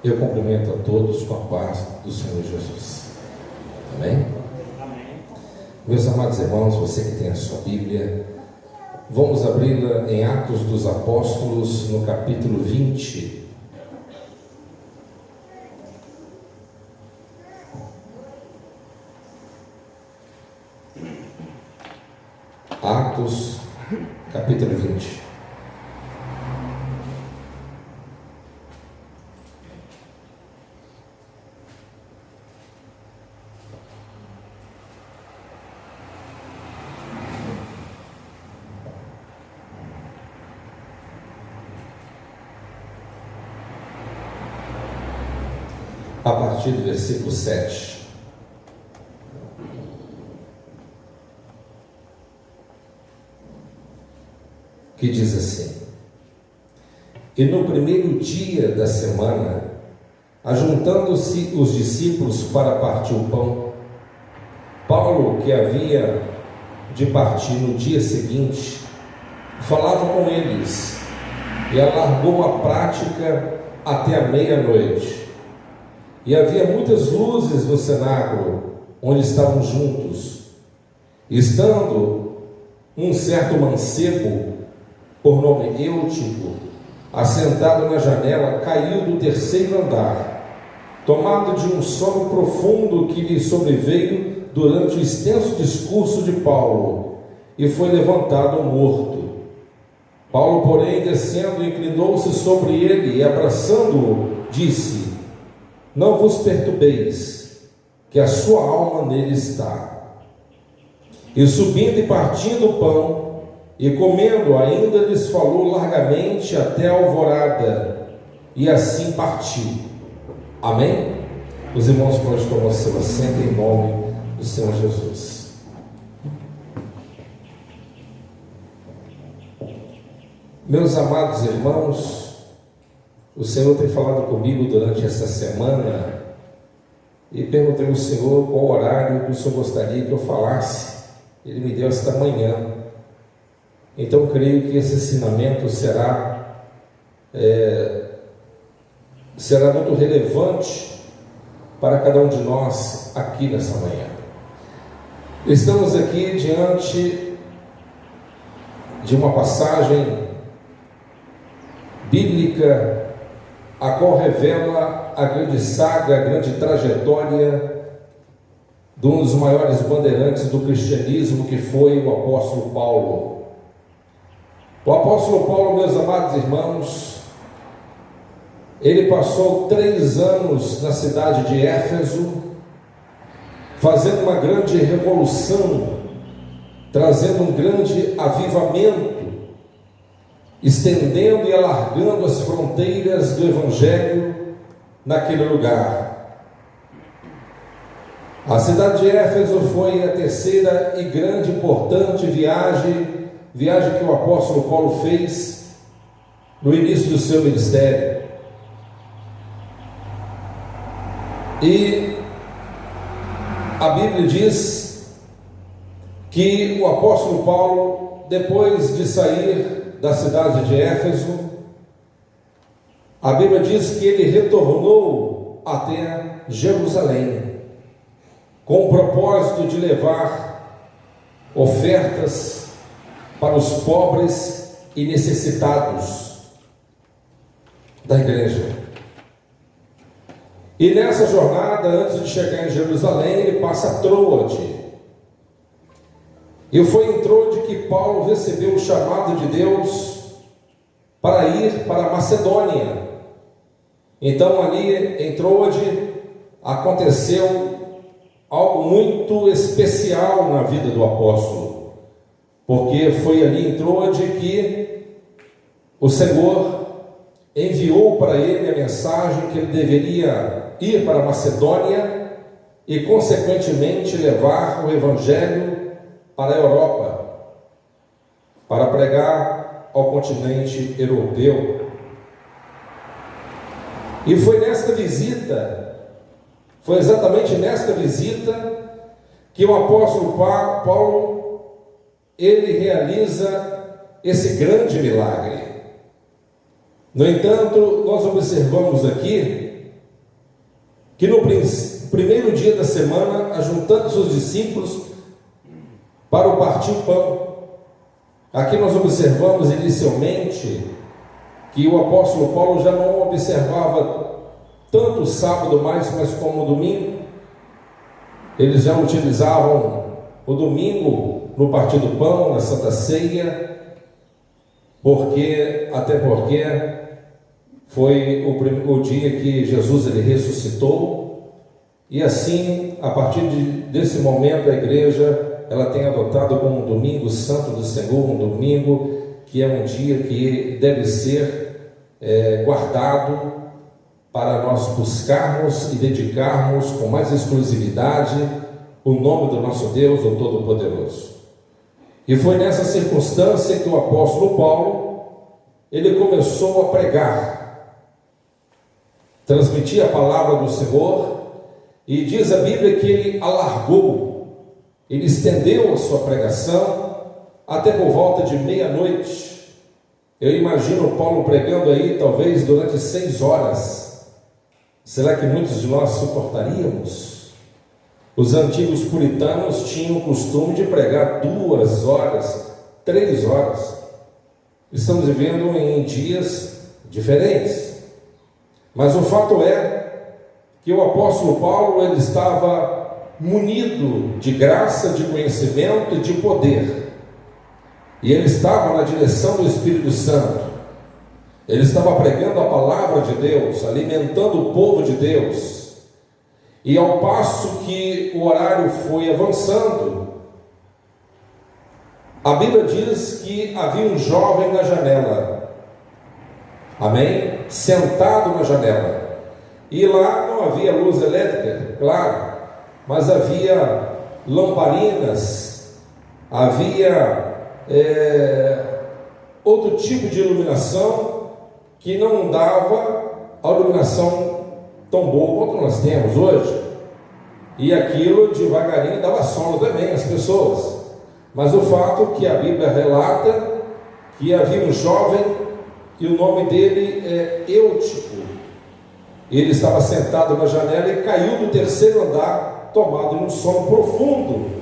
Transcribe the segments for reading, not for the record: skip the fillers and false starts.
Eu cumprimento a todos com a paz do Senhor Jesus. Amém? Amém. Meus amados irmãos, você que tem a sua Bíblia, vamos abri-la em Atos dos Apóstolos, no capítulo 20. Atos, capítulo 20. A partir do versículo 7. Que diz assim: E no primeiro dia da semana, ajuntando-se os discípulos para partir o pão, Paulo, que havia de partir no dia seguinte, falava com eles e alargou a prática até a meia-noite. E havia muitas luzes no cenáculo, onde estavam juntos. Estando um certo mancebo, por nome Eutico, assentado na janela, caiu do terceiro andar, tomado de um sono profundo que lhe sobreveio durante o extenso discurso de Paulo, e foi levantado morto. Paulo, porém, descendo, inclinou-se sobre ele e, abraçando-o, disse: Não vos perturbeis, que a sua alma nele está. E subindo e partindo o pão, e comendo, ainda lhes falou largamente até a alvorada, e assim partiu. Amém? Os irmãos podem tomar seu assento em nome do Senhor Jesus. Meus amados irmãos, o Senhor tem falado comigo durante essa semana, e perguntei ao Senhor qual horário que o Senhor gostaria que eu falasse. Ele me deu esta manhã. Então creio que esse ensinamento será muito relevante para cada um de nós aqui nessa manhã. Estamos aqui diante de uma passagem bíblica, a qual revela a grande saga, a grande trajetória de um dos maiores bandeirantes do cristianismo, que foi o apóstolo Paulo. O apóstolo Paulo, meus amados irmãos, ele passou 3 anos na cidade de Éfeso, fazendo uma grande revolução, trazendo um grande avivamento, estendendo e alargando as fronteiras do Evangelho naquele lugar. A cidade de Éfeso foi a terceira e grande importante viagem que o apóstolo Paulo fez no início do seu ministério. E a Bíblia diz que o apóstolo Paulo, depois de sair da cidade de Éfeso, a Bíblia diz que ele retornou até Jerusalém, com o propósito de levar ofertas para os pobres e necessitados da igreja. E nessa jornada, antes de chegar em Jerusalém, ele passa Troade. E foi em Troade que Paulo recebeu o chamado de Deus para ir para a Macedônia. Então ali em Troade aconteceu algo muito especial na vida do apóstolo, porque foi ali em Troade que o Senhor enviou para ele a mensagem que ele deveria ir para a Macedônia e consequentemente levar o Evangelho para a Europa, para pregar ao continente europeu. E foi exatamente nesta visita que o apóstolo Paulo ele realiza esse grande milagre. No entanto, nós observamos aqui que no primeiro dia da semana, ajuntando-se os discípulos para o partir o pão. Aqui nós observamos inicialmente que o apóstolo Paulo já não observava tanto o sábado mais como o domingo. Eles já utilizavam o domingo no partir do pão, na Santa Ceia, até porque foi o dia que Jesus ele ressuscitou, e assim, a partir desse momento, a igreja ela tem adotado como um domingo santo do Senhor, um domingo que é um dia que deve ser guardado para nós buscarmos e dedicarmos com mais exclusividade o nome do nosso Deus, o Todo-Poderoso. E foi nessa circunstância que o apóstolo Paulo, ele começou a pregar, transmitir a palavra do Senhor, e diz a Bíblia que ele alargou, ele estendeu a sua pregação até por volta de meia-noite. Eu imagino Paulo pregando aí talvez durante 6 horas. Será que muitos de nós suportaríamos? Os antigos puritanos tinham o costume de pregar 2 horas, 3 horas. Estamos vivendo em dias diferentes. Mas o fato é que o apóstolo Paulo ele estava munido de graça, de conhecimento e de poder. E ele estava na direção do Espírito Santo. Ele estava pregando a palavra de Deus, alimentando o povo de Deus. E ao passo que o horário foi avançando, a Bíblia diz que havia um jovem na janela. Amém? Sentado na janela. E lá não havia luz elétrica, claro, mas havia lamparinas, havia outro tipo de iluminação que não dava a iluminação tão boa quanto nós temos hoje. E aquilo devagarinho dava sono também às pessoas. Mas o fato é que a Bíblia relata que havia um jovem e o nome dele é Eutico. Ele estava sentado na janela e caiu do 3º andar, tomado em um sono profundo,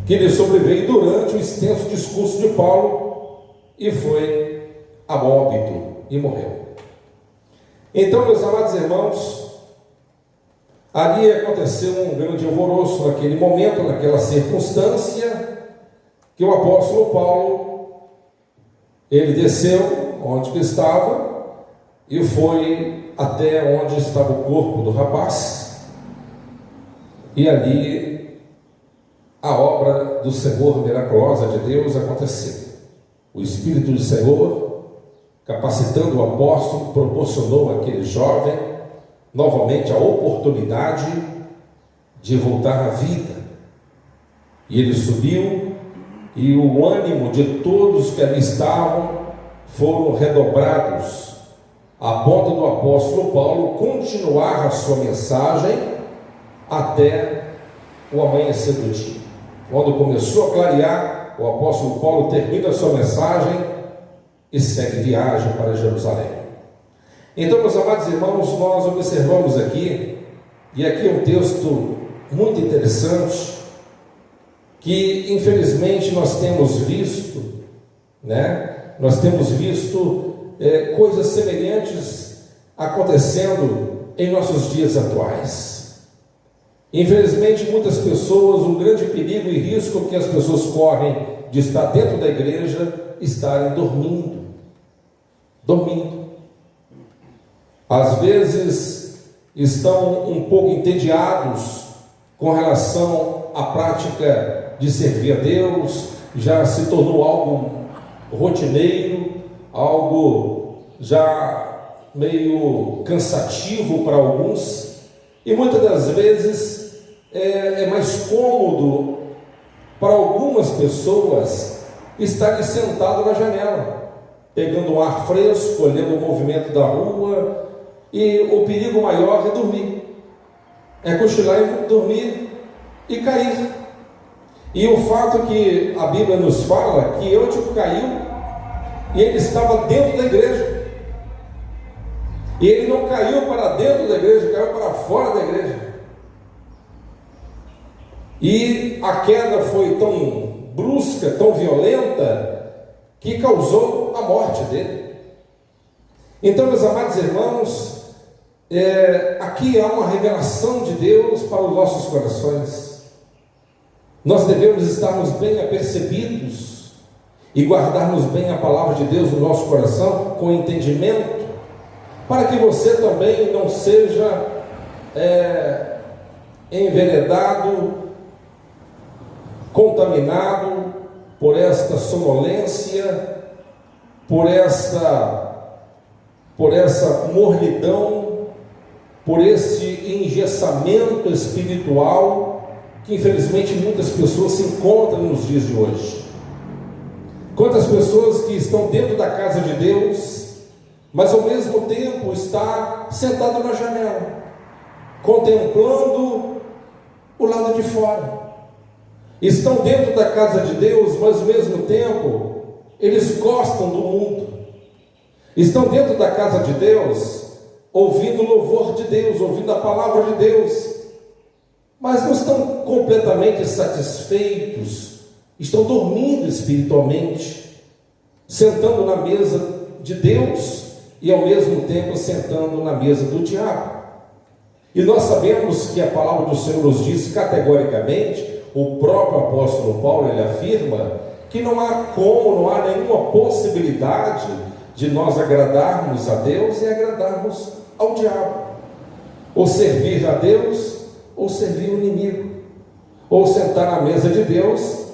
que lhe sobreveio durante o extenso discurso de Paulo, e foi a óbito e morreu. Então, meus amados irmãos, ali aconteceu um grande alvoroço naquele momento, naquela circunstância, que o apóstolo Paulo, ele desceu onde que estava, e foi até onde estava o corpo do rapaz, e ali a obra do Senhor miraculosa de Deus aconteceu. O Espírito do Senhor, capacitando o apóstolo, proporcionou àquele jovem novamente a oportunidade de voltar à vida, e ele subiu, e o ânimo de todos que ali estavam foram redobrados, a ponto do apóstolo Paulo continuar a sua mensagem até o amanhecer do dia. Quando começou a clarear, o apóstolo Paulo termina a sua mensagem e segue viagem para Jerusalém. Então, meus amados irmãos, nós observamos aqui, e aqui é um texto muito interessante, que infelizmente nós temos visto, nós temos visto coisas semelhantes acontecendo em nossos dias atuais. Infelizmente, muitas pessoas, um grande perigo e risco que as pessoas correm de estar dentro da igreja, estarem dormindo. Às vezes estão um pouco entediados com relação à prática de servir a Deus, já se tornou algo rotineiro, algo já meio cansativo para alguns, e muitas das vezes é mais cômodo para algumas pessoas estarem sentados na janela, pegando um ar fresco, olhando o movimento da rua, e o perigo maior é dormir, é cochilar e dormir e cair. E o fato que a Bíblia nos fala que Eutico caiu e ele estava dentro da igreja. E ele não caiu para dentro da igreja, caiu para fora da igreja. E a queda foi tão brusca, tão violenta, que causou a morte dele. Então, meus amados irmãos, aqui há uma revelação de Deus para os nossos corações. Nós devemos estarmos bem apercebidos e guardarmos bem a palavra de Deus no nosso coração, com entendimento, para que você também não seja enveredado, contaminado por esta sonolência, por essa mornidão, por esse engessamento espiritual que infelizmente muitas pessoas se encontram nos dias de hoje. Quantas pessoas que estão dentro da casa de Deus, mas ao mesmo tempo está sentado na janela, contemplando o lado de fora. Estão dentro da casa de Deus, mas ao mesmo tempo eles gostam do mundo. Estão dentro da casa de Deus, ouvindo o louvor de Deus, ouvindo a palavra de Deus, mas não estão completamente satisfeitos, estão dormindo espiritualmente, sentando na mesa de Deus e ao mesmo tempo sentando na mesa do diabo. E nós sabemos que a palavra do Senhor nos diz categoricamente, o próprio apóstolo Paulo, ele afirma que não há nenhuma possibilidade de nós agradarmos a Deus e agradarmos ao diabo, ou servir a Deus, ou servir o inimigo, ou sentar na mesa de Deus,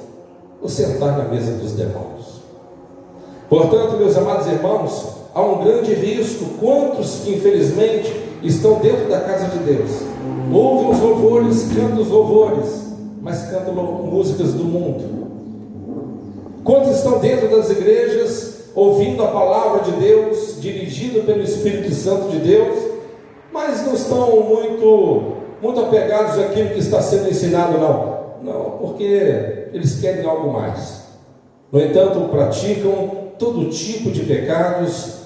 ou sentar na mesa dos demônios. Portanto, meus amados irmãos, há um grande risco. Quantos que infelizmente estão dentro da casa de Deus, ouvem os louvores, cantam os louvores, mas cantam músicas do mundo? Quantos estão dentro das igrejas, ouvindo a palavra de Deus, dirigido pelo Espírito Santo de Deus, mas não estão muito apegados àquilo que está sendo ensinado? Não, porque eles querem algo mais. No entanto, praticam todo tipo de pecados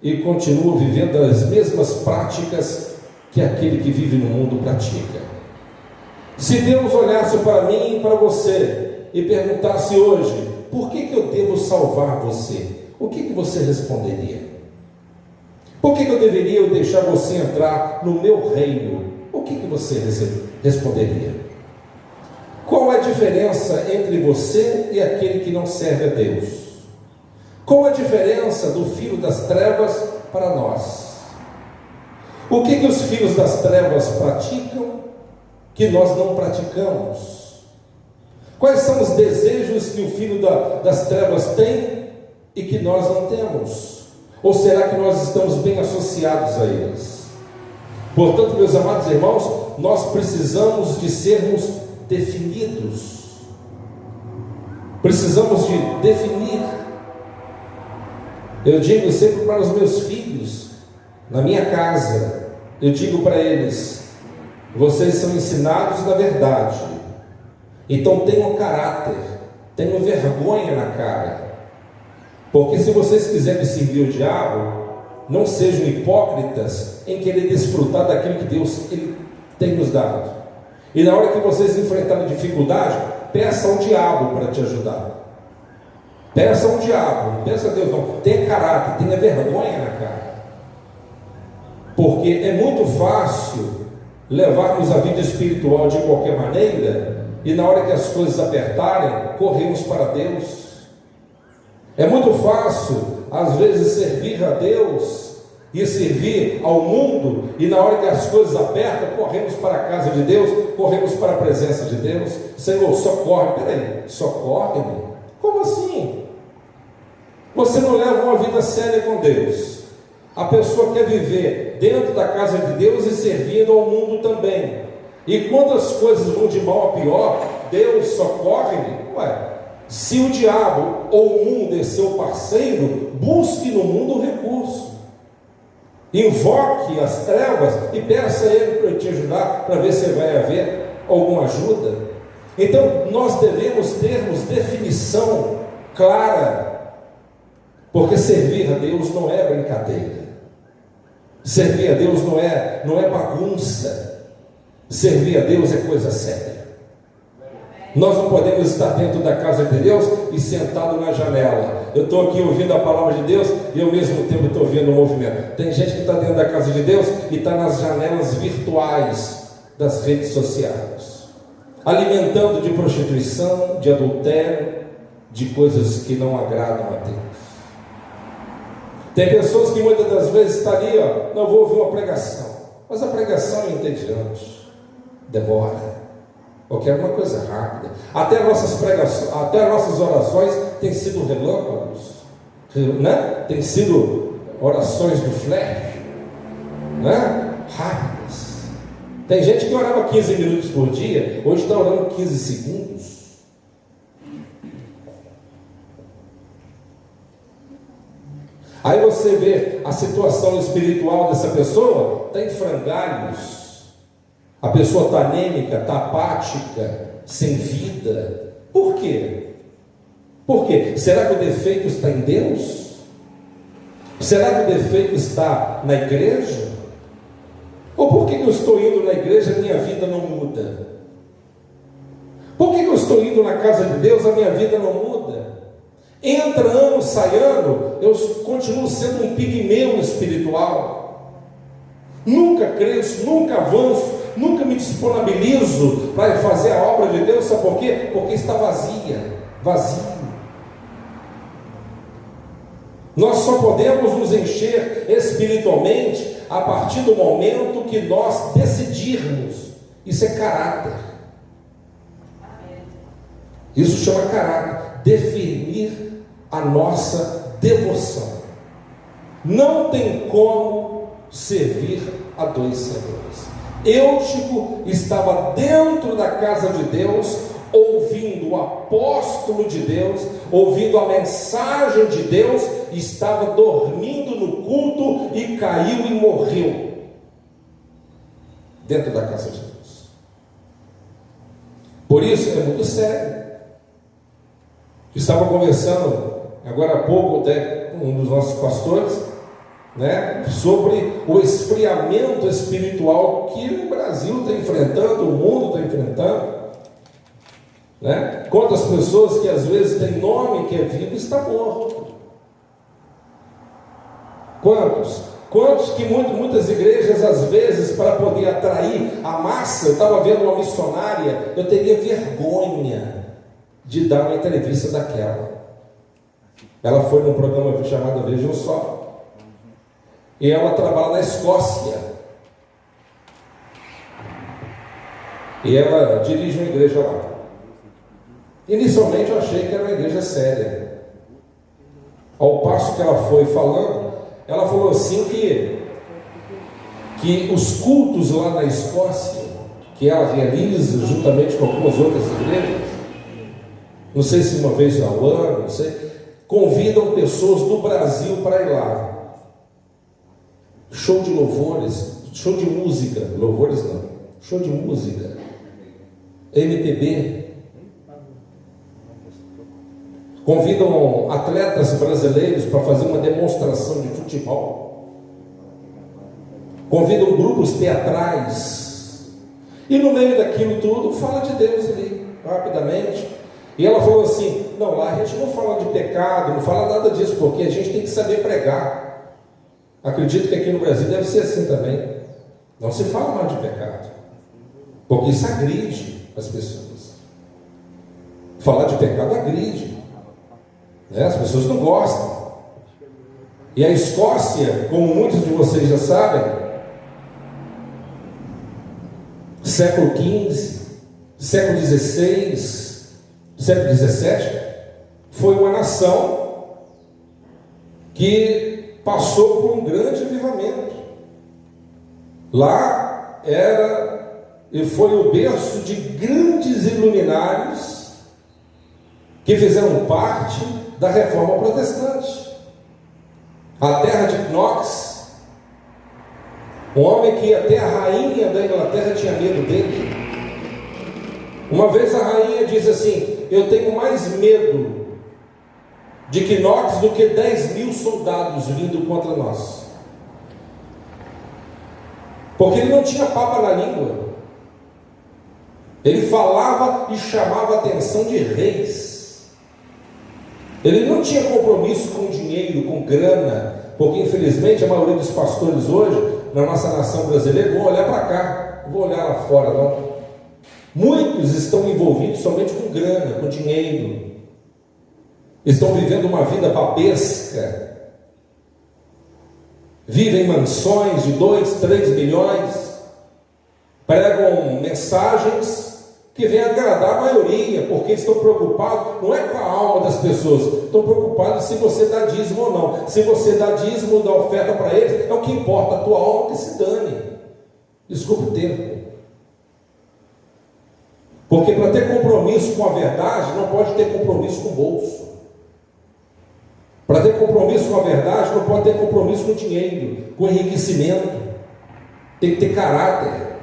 e continuam vivendo as mesmas práticas que aquele que vive no mundo pratica. Se Deus olhasse para mim e para você e perguntasse hoje, por que eu devo salvar você? O que você responderia? Por que eu deveria deixar você entrar no meu reino? O que você responderia? Qual é a diferença entre você e aquele que não serve a Deus? Qual a diferença do filho das trevas para nós? O que os filhos das trevas praticam que nós não praticamos? Quais são os desejos que o filho das trevas tem e que nós não temos? Ou será que nós estamos bem associados a eles? Portanto, meus amados irmãos, nós precisamos de sermos definidos. Precisamos de definir. Eu digo sempre para os meus filhos, na minha casa, eu digo para eles: vocês são ensinados na verdade, então tenham caráter, tenham vergonha na cara, porque se vocês quiserem servir o diabo, não sejam hipócritas em querer desfrutar daquilo que Deus ele tem nos dado. E na hora que vocês enfrentarem dificuldade, peça ao diabo para te ajudar. Peça ao diabo, não peça a Deus não. Tenha caráter, tenha vergonha na cara. Porque é muito fácil levarmos a vida espiritual de qualquer maneira e na hora que as coisas apertarem, corremos para Deus. É muito fácil, às vezes, servir a Deus e servir ao mundo, e na hora que as coisas apertam, corremos para a casa de Deus, corremos para a presença de Deus. Senhor, socorre. Peraí, socorre-me? Como assim? Você não leva uma vida séria com Deus. A pessoa quer viver dentro da casa de Deus e servindo ao mundo também. E quando as coisas vão de mal a pior, Deus socorre-me? Se o diabo ou o mundo é seu parceiro, busque no mundo o recurso. Invoque as trevas e peça a ele para te ajudar, para ver se vai haver alguma ajuda. Então nós devemos termos definição clara, porque servir a Deus não é brincadeira. Servir a Deus não é bagunça. Servir a Deus é coisa séria. Nós não podemos estar dentro da casa de Deus e sentado na janela. Eu estou aqui ouvindo a palavra de Deus e ao mesmo tempo estou vendo o movimento. Tem gente que está dentro da casa de Deus e está nas janelas virtuais das redes sociais, alimentando de prostituição, de adultério, de coisas que não agradam a Deus. Tem pessoas que muitas das vezes estão ali, não vou ouvir uma pregação, mas a pregação é entediante, demora, ou quer uma coisa rápida. Até nossas pregações, até nossas orações têm sido relâmpagos, né? Tem sido orações do flash, né? Rápidas. Tem gente que orava 15 minutos por dia, hoje está orando 15 segundos. Aí você vê a situação espiritual dessa pessoa, está em frangalhos. A pessoa está anêmica, está apática, sem vida. Por quê? Por quê? Será que o defeito está em Deus? Será que o defeito está na igreja? Ou por que eu estou indo na igreja e minha vida não muda? Por que eu estou indo na casa de Deus e a minha vida não muda? Entra ano, sai ano, eu continuo sendo um pigmeu espiritual. Nunca cresço, nunca avanço, nunca me disponibilizo para fazer a obra de Deus. Sabe por quê? Porque está vazio. Nós só podemos nos encher espiritualmente a partir do momento que nós decidirmos. Isso é caráter. Isso chama caráter. Definir a nossa devoção. Não tem como servir a dois senhores. Eutico estava dentro da casa de Deus, ouvindo o apóstolo de Deus, ouvindo a mensagem de Deus, estava dormindo no culto e caiu e morreu dentro da casa de Deus. Por isso é muito sério. Estava conversando agora há pouco até com um dos nossos pastores, né, sobre o esfriamento espiritual que o Brasil está enfrentando, o mundo está enfrentando, né? Quantas pessoas que às vezes têm nome que é vivo está morto. Quantos que muitas igrejas às vezes, para poder atrair a massa, eu estava vendo uma missionária, eu teria vergonha de dar uma entrevista daquela. Ela foi num programa chamado Vejam Só, e ela trabalha na Escócia, e ela dirige uma igreja lá. Inicialmente eu achei que era uma igreja séria. Ao passo que ela foi falando, ela falou assim que os cultos lá na Escócia, que ela realiza juntamente com algumas outras igrejas, não sei se uma vez ao ano, não sei, convidam pessoas do Brasil para ir lá. Show de louvores, show de música, louvores não, show de música, MPB. Convidam atletas brasileiros para fazer uma demonstração de futebol. Convidam grupos teatrais. E no meio daquilo tudo, fala de Deus ali, rapidamente. E ela falou assim, não, lá a gente não fala de pecado, não fala nada disso, porque a gente tem que saber pregar. Acredito que aqui no Brasil deve ser assim também. Não se fala mais de pecado, porque isso agride as pessoas. Falar de pecado agride, né? As pessoas não gostam. E a Escócia, como muitos de vocês já sabem, século XV, século XVI, século XVII, foi uma nação que passou por um grande avivamento. Lá era e foi o berço de grandes iluminares que fizeram parte da reforma protestante. A terra de Knox, um homem que até a rainha da Inglaterra tinha medo dele. Uma vez a rainha diz assim: eu tenho mais medo de Knox do que 10.000 soldados vindo contra nós. porque ele não tinha papa na língua. Ele falava e chamava a atenção de reis. Ele não tinha compromisso com dinheiro, com grana, porque infelizmente a maioria dos pastores hoje, na nossa nação brasileira, vão olhar para cá, não vão olhar lá fora não. Muitos estão envolvidos somente com grana, com dinheiro. Estão vivendo uma vida babesca. Vivem em mansões de 2, 3 milhões. Pregam mensagens que vêm agradar a maioria, porque estão preocupados, não é com a alma das pessoas, estão preocupados se você dá dízimo ou não. Se você dá dízimo, dá oferta para eles, é o que importa, a tua alma que se dane. Desculpe o termo. Porque para ter compromisso com a verdade, não pode ter compromisso com o bolso. Para ter compromisso com a verdade, não pode ter compromisso com o dinheiro, com o enriquecimento. Tem que ter caráter.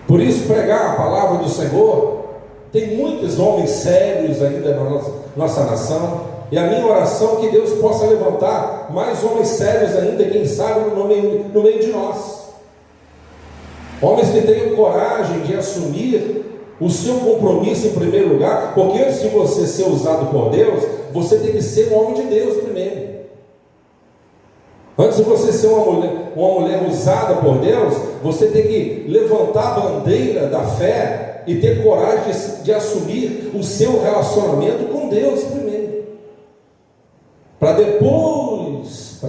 Por isso, pregar a palavra do Senhor, tem muitos homens sérios ainda na nossa nação, e a minha oração é que Deus possa levantar mais homens sérios ainda, quem sabe no meio de nós. Homens que tenham coragem de assumir o seu compromisso em primeiro lugar, porque antes de você ser usado por Deus, você tem que ser um homem de Deus primeiro. Antes de você ser uma mulher usada por Deus, você tem que levantar a bandeira da fé e ter coragem de assumir o seu relacionamento com Deus primeiro. Para depois,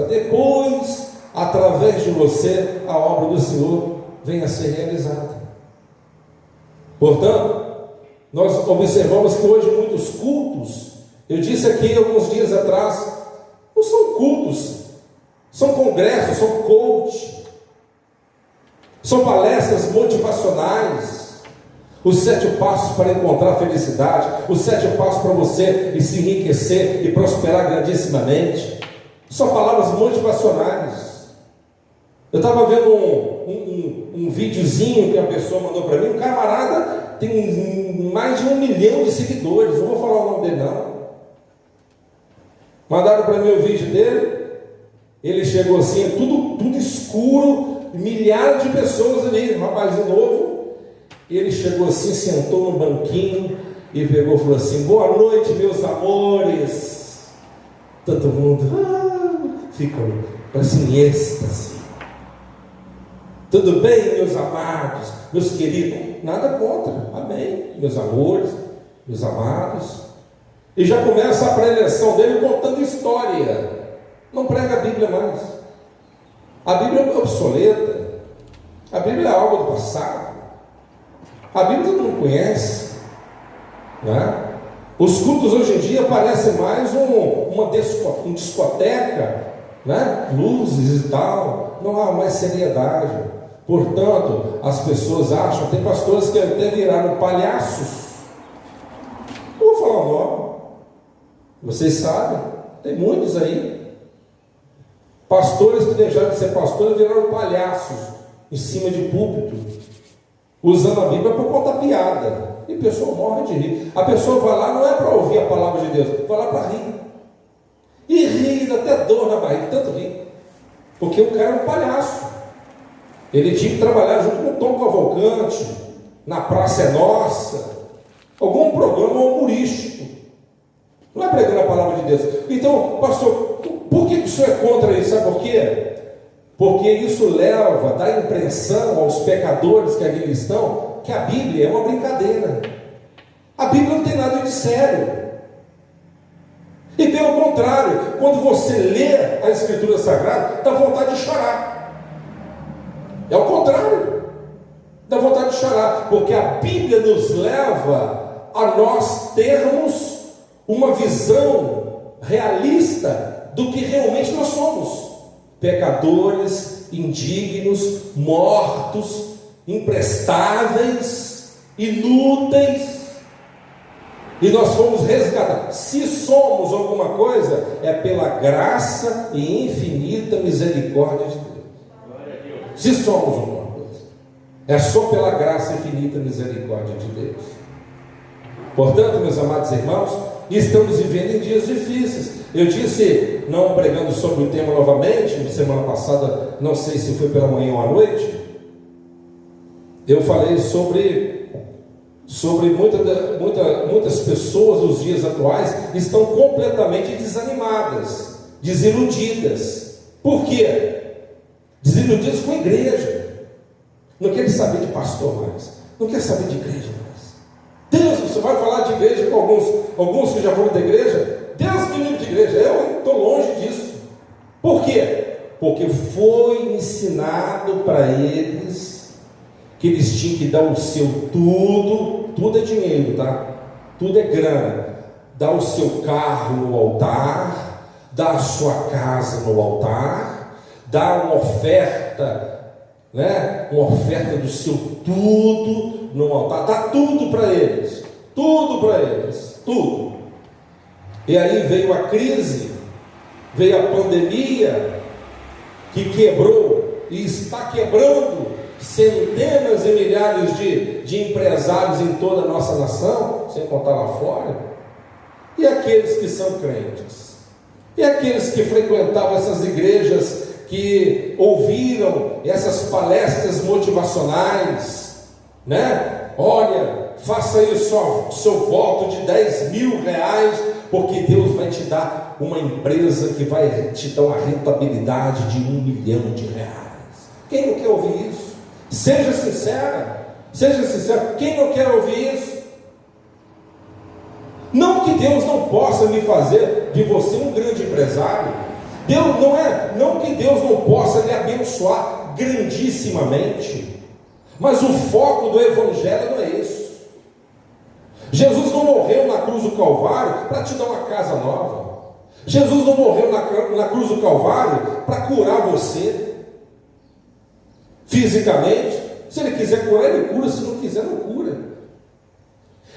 através de você, a obra do Senhor venha a ser realizada. Portanto, nós observamos que hoje muitos cultos, eu disse aqui alguns dias atrás, não são cultos, são congressos, são coach, são palestras motivacionais, os 7 passos para encontrar a felicidade, os 7 passos para você se enriquecer e prosperar grandissimamente, são palavras motivacionais. Eu estava vendo um videozinho que a pessoa mandou para mim, um camarada tem mais de 1 milhão de seguidores, não vou falar o nome dele não. Mandaram para mim o vídeo dele. Ele chegou assim, tudo escuro, milhares de pessoas ali, um rapazinho novo. Ele chegou assim, sentou no banquinho e pegou e falou assim: boa noite, meus amores. Todo mundo fica assim, êxtase. Tudo bem, meus amados, meus queridos? Nada contra, amém, meus amores, meus amados. E já começa a preleção dele contando história. Não prega a Bíblia mais. A Bíblia é obsoleta. A Bíblia é algo do passado. A Bíblia todo mundo conhece, né? Os cultos hoje em dia parecem mais uma discoteca, né? Luzes e tal. Não há mais seriedade. Portanto, as pessoas acham, tem pastores que até viraram palhaços. Não vou falar o nome. Vocês sabem, tem muitos aí. Pastores que deixaram de ser pastores viraram palhaços em cima de púlpito, usando a Bíblia para contar piada. E a pessoa morre de rir. A pessoa vai lá não é para ouvir a palavra de Deus, vai lá para rir. E ri, dá até dor na barriga, tanto rir. Porque o cara é um palhaço. Ele tinha que trabalhar junto com o Tom Cavalcante, na Praça é Nossa, algum programa humorístico. Não é pregando a palavra de Deus. Então, pastor, por que o senhor é contra isso? Sabe por quê? Porque isso leva, dá impressão aos pecadores que ali estão, que a Bíblia é uma brincadeira. A Bíblia não tem nada de sério. E pelo contrário, quando você lê a Escritura Sagrada, dá vontade de chorar. É o contrário. Dá vontade de chorar, porque a Bíblia nos leva a nós termos uma visão realista do que realmente nós somos: pecadores, indignos, mortos, imprestáveis, inúteis. E nós fomos resgatados. Se somos alguma coisa, é pela graça e infinita misericórdia de Deus. Se somos alguma coisa, é só pela graça e infinita misericórdia de Deus. Portanto, meus amados irmãos, estamos vivendo em dias difíceis. Eu disse, não pregando sobre o tema novamente, semana passada, não sei se foi pela manhã ou à noite, eu falei sobre muitas pessoas nos dias atuais estão completamente desanimadas, desiludidas. Por quê? Desiludidas com a igreja. Não querem saber de pastor mais, não querem saber de igreja mais. Deus, você vai falar de igreja com alguns que já foram da igreja? Deus que livre de igreja, eu estou longe disso. Por quê? Porque foi ensinado para eles que eles tinham que dar o seu tudo é dinheiro, tá? Tudo é grana. Dar o seu carro no altar, dar a sua casa no altar, dar uma oferta, né? Uma oferta do seu tudo no altar, dá tudo para eles, tudo. E aí veio a crise, veio a pandemia, que quebrou e está quebrando centenas e milhares de empresários em toda a nossa nação, sem contar lá fora. E aqueles que são crentes, e aqueles que frequentavam essas igrejas, que ouviram essas palestras motivacionais, né? Olha, faça aí o seu voto de 10 mil reais, porque Deus vai te dar uma empresa que vai te dar uma rentabilidade de 1 milhão de reais. Quem não quer ouvir isso? Seja sincera, quem não quer ouvir isso? Não que Deus não possa me fazer de você um grande empresário, não que Deus não possa lhe abençoar grandissimamente, mas o foco do Evangelho não é isso. Jesus não morreu na cruz do Calvário para te dar uma casa nova. Jesus não morreu na cruz do Calvário para curar você fisicamente. Se Ele quiser curar, Ele cura. Se não quiser, não cura.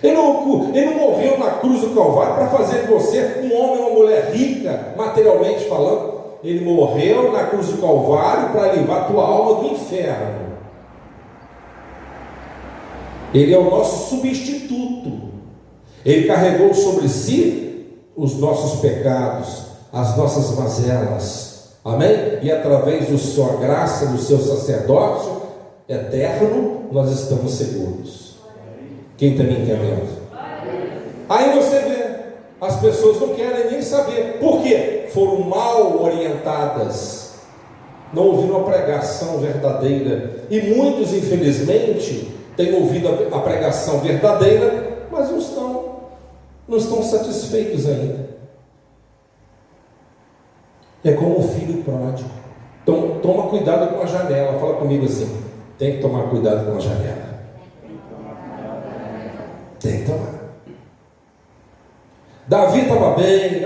Ele não morreu na cruz do Calvário para fazer de você um homem ou uma mulher rica, materialmente falando. Ele morreu na cruz do Calvário para livrar a tua alma do inferno. Ele é o nosso substituto. Ele carregou sobre si os nossos pecados, as nossas mazelas. Amém? E através da sua graça, do seu sacerdócio eterno, nós estamos seguros. Quem também quer ver? Aí você vê, as pessoas não querem nem saber. Por quê? Foram mal orientadas, não ouviram a pregação verdadeira. E muitos, infelizmente, têm ouvido a pregação verdadeira, mas não estão satisfeitos ainda. É como o filho pródigo. Então, toma cuidado com a janela. Fala comigo assim: tem que tomar cuidado com a janela. Tem que tomar. Davi estava bem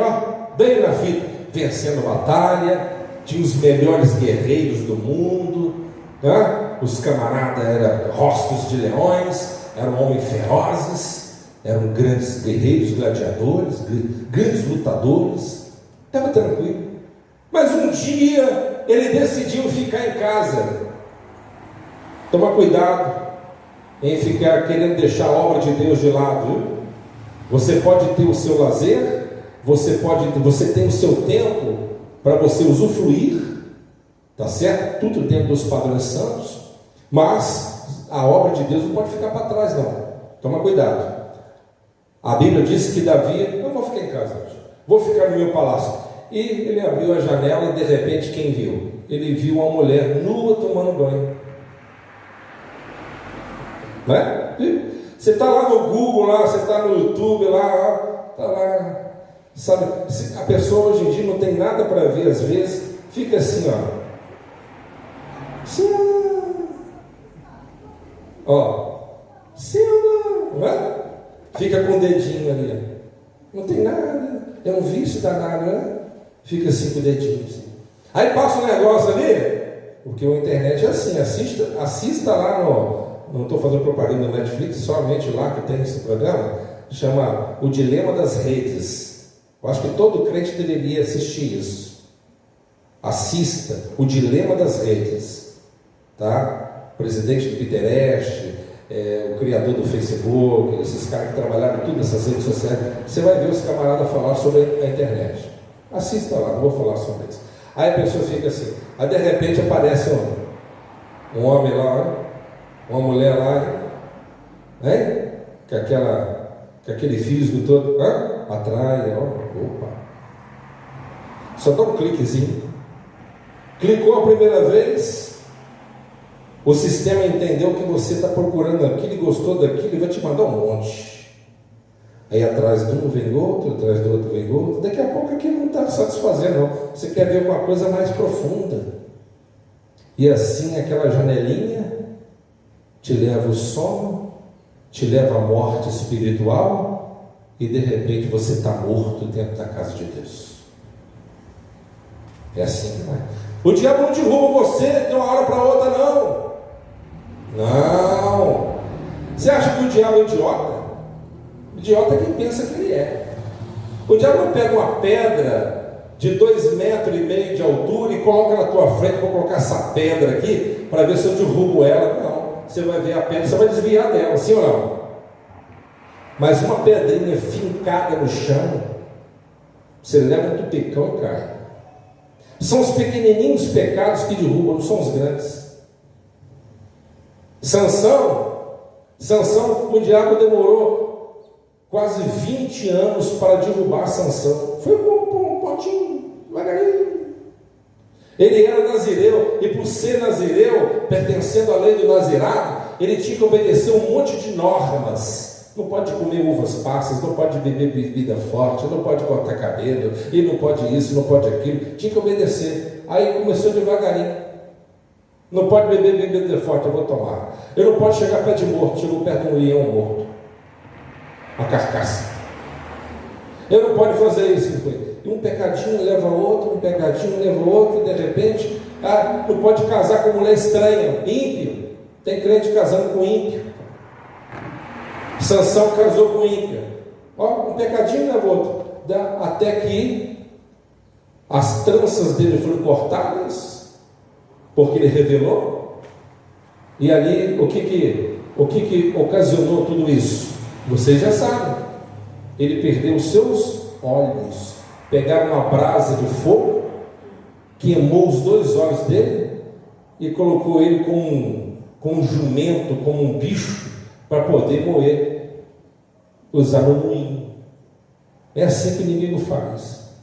na vida, vencendo batalha, tinha os melhores guerreiros do mundo, né? Os camaradas eram rostos de leões, eram homens ferozes, eram grandes guerreiros, gladiadores, grandes lutadores. Estava tranquilo. Mas um dia ele decidiu ficar em casa. Toma cuidado em ficar querendo deixar a obra de Deus de lado, viu? Você pode ter o seu lazer, você tem o seu tempo para você usufruir, tá certo? Tudo dentro dos padrões santos, mas a obra de Deus não pode ficar para trás, não. Toma cuidado. A Bíblia diz que Davi, não vou ficar em casa hoje, vou ficar no meu palácio. E ele abriu a janela e de repente quem viu? Ele viu uma mulher nua tomando banho. Não é? Você está lá no Google, lá, você está no YouTube, lá, está lá. Sabe, a pessoa hoje em dia não tem nada para ver, às vezes, fica assim, não é? Fica com o dedinho ali, não tem nada, é um vício danado, né? Fica assim com o dedinho assim. Aí passa um negócio ali, porque a internet é assim, assista lá não estou fazendo propaganda no Netflix, somente lá que tem esse programa, chama O Dilema das Redes. Eu acho que todo crente deveria assistir isso. Assista O Dilema das Redes, tá? Presidente do Pinterest, o criador do Facebook, esses caras que trabalharam tudo nessas redes sociais, você vai ver os camaradas falar sobre a internet. Assista lá, não vou falar sobre isso. Aí a pessoa fica assim, aí de repente aparece um homem lá, uma mulher lá, né? Com aquele físico todo, atrai, opa. Só dá um cliquezinho. Clicou a primeira vez, o sistema entendeu que você está procurando aquilo e gostou daquilo e vai te mandar um monte. Aí atrás de um vem outro, atrás do outro vem outro. Daqui a pouco aquilo não está satisfazendo, não. Você quer ver uma coisa mais profunda. E assim aquela janelinha te leva ao sono, te leva à morte espiritual e de repente você está morto dentro da casa de Deus. É assim que vai. O diabo não derruba você de uma hora para outra, não. Não. Você acha que o diabo é idiota? O idiota é quem pensa que ele é. O diabo não pega uma pedra de 2,5 metros de altura e coloca na tua frente. Vou colocar essa pedra aqui para ver se eu derrubo ela. Não. Você vai ver a pedra, você vai desviar dela, sim ou não? Mas uma pedrinha fincada no chão, você leva um tupicão e cai. São os pequenininhos pecados que derrubam, não são os grandes. Sansão, o diabo demorou quase 20 anos para derrubar Sansão. Foi com um potinho, devagarinho. Ele era nazireu, e por ser nazireu, pertencendo à lei do nazirado, ele tinha que obedecer um monte de normas. Não pode comer uvas passas, não pode beber bebida forte, não pode cortar cabelo, e não pode isso, não pode aquilo. Tinha que obedecer. Aí começou devagarinho. Não pode beber bebida forte, eu vou tomar. Eu não posso chegar perto de morto, chegou perto de um leão morto. Uma carcaça. Eu não pode fazer isso. E um pecadinho leva outro, um pecadinho leva outro, e de repente, não pode casar com mulher estranha, ímpio. Tem crente casando com ímpio. Sansão casou com ímpia. Um pecadinho leva outro. Até que as tranças dele foram cortadas, porque ele revelou. E ali, o que ocasionou tudo isso? Vocês já sabem. Ele perdeu os seus olhos. Pegaram uma brasa de fogo, queimou os 2 olhos dele e colocou ele com um jumento, como um bicho, para poder moer, usar no moinho. É assim que o inimigo faz.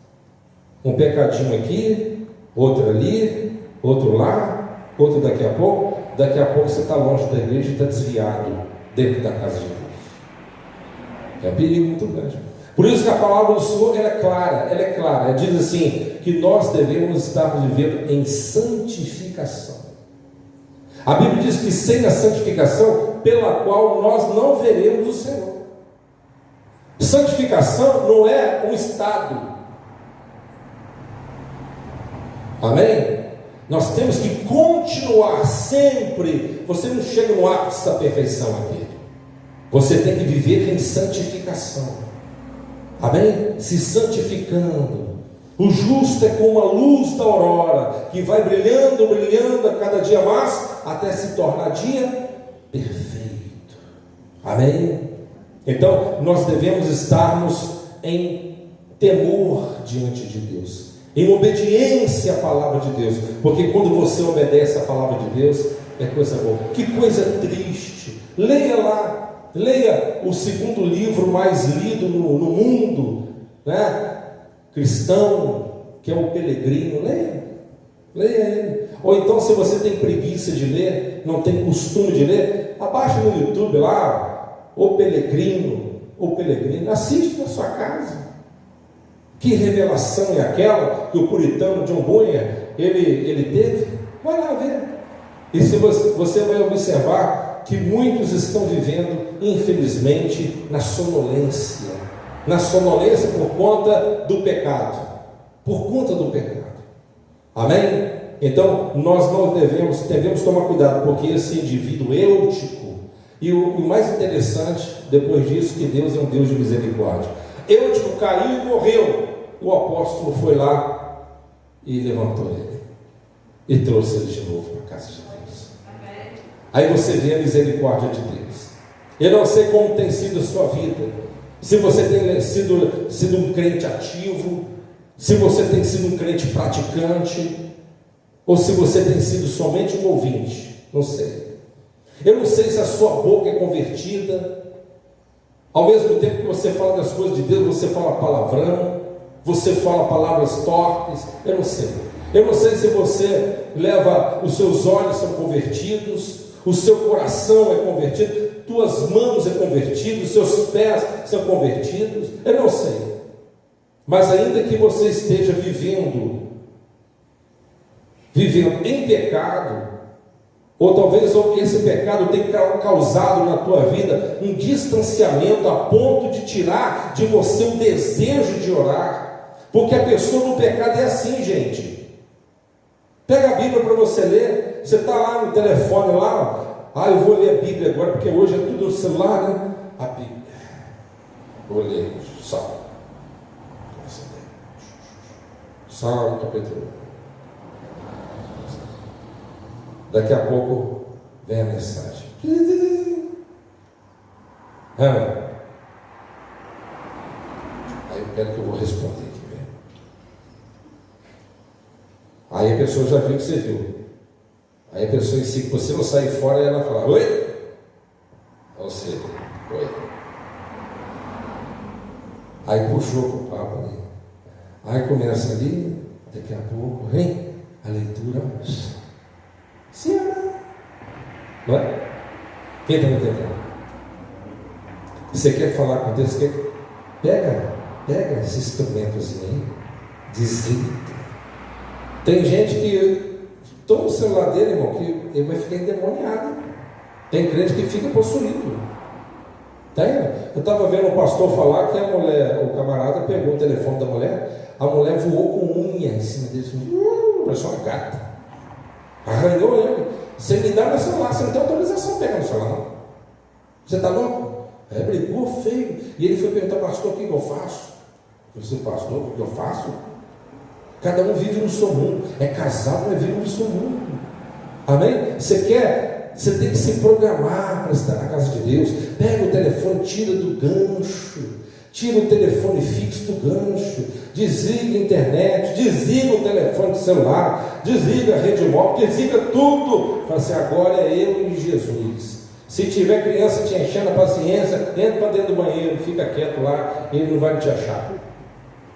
Um pecadinho aqui, outro ali, outro lá, outro daqui a pouco. Daqui a pouco você está longe da igreja e está desviado dentro da casa de Deus. É um perigo muito grande. Por isso que a palavra do Senhor ela é clara. Ela diz assim, que nós devemos estar vivendo em santificação. A Bíblia diz que sem a santificação, pela qual nós não veremos o Senhor. Santificação não é um estado. Amém? Nós temos que continuar sempre. Você não chega no ápice da perfeição aqui. Você tem que viver em santificação. Amém? Se santificando. O justo é como a luz da aurora, que vai brilhando, brilhando a cada dia mais, até se tornar dia perfeito. Amém? Então, nós devemos estarmos em temor diante de Deus, em obediência à palavra de Deus, porque quando você obedece à palavra de Deus, é coisa boa. Que coisa triste. Leia lá. Leia o 2º livro mais lido no mundo, né? Cristão, que é o Pelegrino. Leia ele. Ou então, se você tem preguiça de ler, não tem costume de ler, abaixa no YouTube lá, o Pelegrino, assiste na sua casa. Que revelação é aquela que o puritano John Bunyan ele teve? Vai lá ver. E se você vai observar que muitos estão vivendo, infelizmente, na sonolência por conta do pecado, amém? Então, nós não devemos tomar cuidado, porque esse indivíduo eutico, e o mais interessante, depois disso, que Deus é um Deus de misericórdia. Eutico caiu e morreu, o apóstolo foi lá e levantou ele, e trouxe ele de novo para a casa de Deus. Aí você vê a misericórdia de Deus. Eu não sei como tem sido a sua vida, se você tem sido um crente ativo, se você tem sido um crente praticante, ou se você tem sido somente um ouvinte, não sei. Eu não sei se a sua boca é convertida, ao mesmo tempo que você fala das coisas de Deus, você fala palavrão, você fala palavras torpes, eu não sei. Eu não sei se você leva, os seus olhos são convertidos, o seu coração é convertido, tuas mãos é convertido, os seus pés são convertidos, eu não sei. Mas ainda que você esteja vivendo em pecado, ou talvez esse pecado tenha causado na tua vida um distanciamento a ponto de tirar de você o desejo de orar, porque a pessoa no pecado é assim, gente. Pega a Bíblia para você ler, você está lá no telefone lá, eu vou ler a Bíblia agora, porque hoje é tudo no celular, né? A Bíblia, vou ler, Salmo capítulo 1. Daqui a pouco vem a mensagem. Aí eu quero que eu vou responder aqui mesmo. Aí a pessoa já viu que você viu. Aí a pessoa, se você não sair fora, ela fala: oi? Você, oi. Aí puxou para o papo ali. Aí começa ali, daqui a pouco vem a leitura. Sim, não é? Quem está me entendendo? Você quer falar com Deus? Pega esse instrumentozinho aí, desliga. Tem gente que toma o celular dele, irmão, que ele vai ficar endemoniado. Tem crente que fica possuído. Eu estava vendo o pastor falar que a mulher, o camarada pegou o telefone da mulher, a mulher voou com unha em cima dele, parecia uma gata, arranhou ele. Você me dá meu celular, você não tem autorização para pegar no celular, não. Você está louco? Brigou feio. E ele foi perguntar: pastor, o que eu faço? Eu disse: pastor, o que eu faço? Cada um vive no seu mundo, é casado, mas vive no seu mundo. Amém? Você tem que se programar para estar na casa de Deus. Pega o telefone, tira do gancho, tira o telefone fixo do gancho, desliga a internet, desliga o telefone do celular, desliga a rede móvel, desliga tudo. Fala assim: agora é eu e Jesus. Se tiver criança te enchendo a paciência, entra para dentro do banheiro, fica quieto lá, ele não vai te achar.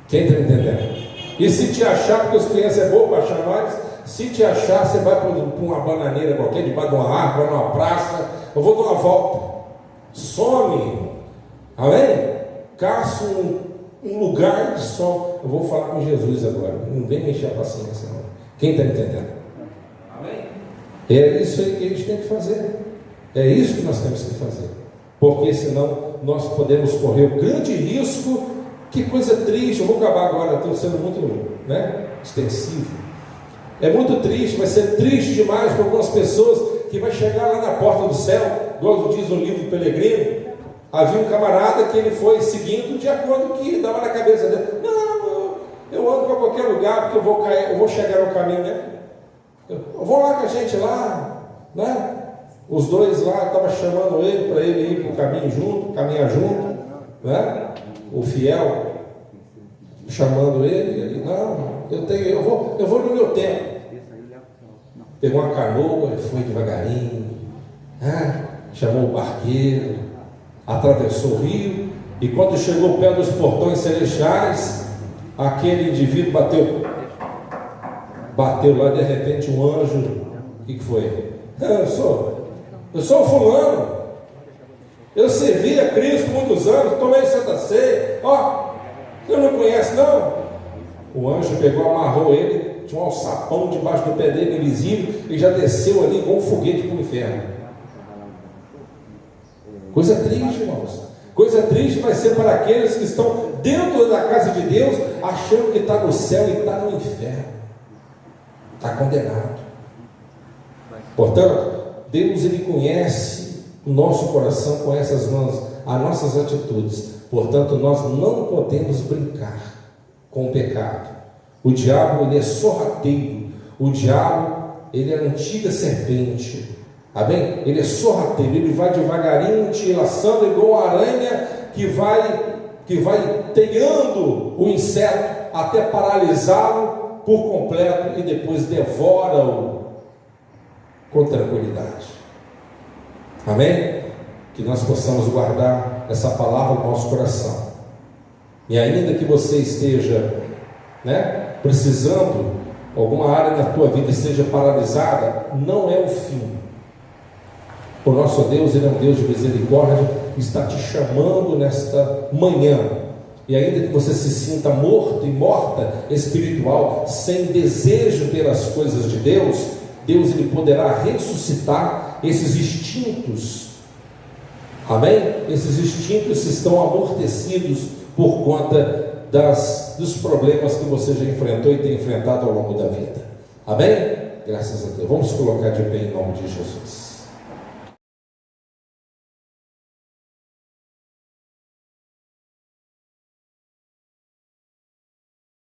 Quem está me entendendo? E se te achar, porque as crianças é boa para achar nós, se te achar, você vai para uma bananeira qualquer, debaixo de uma árvore, numa praça, eu vou dar uma volta. Some. Amém? Caça um lugar de som. Eu vou falar com Jesus agora. Não vem mexer a paciência, não. Quem está me entendendo? Amém? É isso aí que a gente tem que fazer. É isso que nós temos que fazer. Porque senão nós podemos correr o grande risco. Que coisa triste. Eu vou acabar agora, estou sendo muito extensivo. É muito triste, vai ser triste demais para algumas pessoas que vai chegar lá na porta do céu, igual diz no livro do Pelegrino. Havia um camarada que ele foi seguindo de acordo com o que dava na cabeça dele. Não, eu ando para qualquer lugar porque eu vou chegar no caminho, né? Eu vou lá com a gente lá, né? Os dois lá estavam chamando ele para ele ir para o caminho junto, caminhar junto, né? O fiel chamando ele, não, eu vou no meu tempo. Pegou uma canoa e foi devagarinho, chamou o barqueiro, atravessou o rio, e quando chegou perto dos portões celestiais, aquele indivíduo bateu lá, de repente um anjo, o que foi? Eu sou o fulano, eu servi a Cristo muitos anos, tomei Santa Ceia, você não conhece não? O anjo pegou, amarrou ele, tinha um alçapão debaixo do pé dele, invisível, e já desceu ali igual um foguete para o inferno. Coisa triste, irmãos. Coisa triste vai ser para aqueles que estão dentro da casa de Deus, achando que está no céu e está no inferno. Está condenado. Portanto, Deus, Ele conhece o nosso coração, conhece as nossas atitudes. Portanto, nós não podemos brincar com o pecado. O diabo, ele é sorrateiro. O diabo, ele é a antiga serpente. Amém? Ele é sorrateiro, ele vai devagarinho te laçando igual a aranha que vai teando o inseto até paralisá-lo por completo e depois devora-o com tranquilidade. Amém? Que nós possamos guardar essa palavra no nosso coração. E ainda que você esteja, precisando, alguma área da tua vida esteja paralisada, não é o fim. O nosso Deus, Ele é um Deus de misericórdia, está te chamando nesta manhã. E ainda que você se sinta morto e morta espiritual, sem desejo pelas coisas de Deus, Deus ele poderá ressuscitar esses instintos. Amém? Esses instintos estão amortecidos por conta dos problemas que você já enfrentou e tem enfrentado ao longo da vida. Amém? Graças a Deus. Vamos colocar de pé em nome de Jesus.